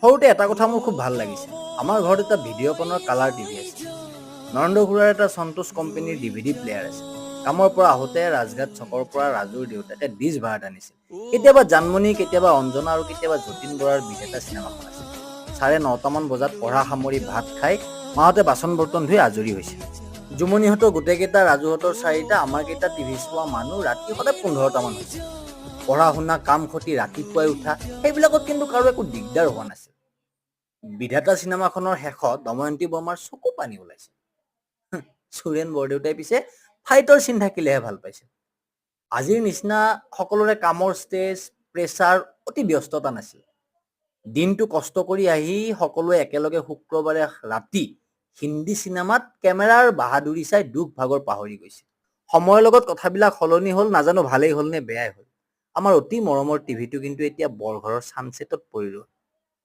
সৰুতে এটা কথা মোৰ খুব ভাল লাগিছে। আমাৰ ঘৰত এটা ভিডিঅ' কনৰ কালাৰ টিভি আছে। নৰেন্দ্ৰ খুৰাৰ এটা সন্তোষ কোম্পানীৰ ডিভিডি প্লেয়াৰ আছে। কামৰ পৰা আহোঁতে ৰাজঘাট চকৰ পৰা ৰাজুৰ দেউতাকে ডিছ ভাড়াত আনিছিল। কেতিয়াবা জানমণি, কেতিয়াবা অঞ্জনা আৰু কেতিয়াবা যতীন বৰাৰ বিজেতা চিনেমাখন আছিল। 9:30মান বজাত পঢ়া সামৰি ভাত খাই মাহঁতে বাচন বৰ্তন ধুই আজৰি হৈছিল। জুমনিহঁতৰ গোটেইকেইটা, ৰাজুহঁতৰ 4টা, আমাৰ কেইটা টিভি চোৱা মানুহ ৰাতি সদায় 15টামান হৈছিল। পঢ়া শুনা, কাম খতি, ৰাতিপুৱাই উঠা, সেইবিলাকত কিন্তু কাৰো একো দিগদাৰ হোৱা নাছিল। বিধাতা চিনেমাখনৰ শেষত দময়ন্তী বৰ্মাৰ চকু পানী ওলাইছে। চুৰেণ বৰদেউতাই পিছে ফাইটৰ চিন থাকিলেহে ভাল পাইছিল। আজিৰ নিচিনা সকলোৰে কামৰ ষ্টেজ, প্ৰেছাৰ, অতি ব্যস্ততা নাছিল। দিনটো কষ্ট কৰি আহি সকলোৱে একেলগে শুক্ৰবাৰে ৰাতি হিন্দী চিনেমাত কেমেৰাৰ বাহাদুৰি চাই দুখ ভাগৰ পাহৰি গৈছিল। সময়ৰ লগত কথাবিলাক সলনি হ'ল, নাজানো ভালেই হ'ল নে বেয়াই হ'ল। আমাৰ অতি মৰমৰ টিভিটো কিন্তু এতিয়া বৰঘৰৰ ছানছেটত পৰি ৰ'ল।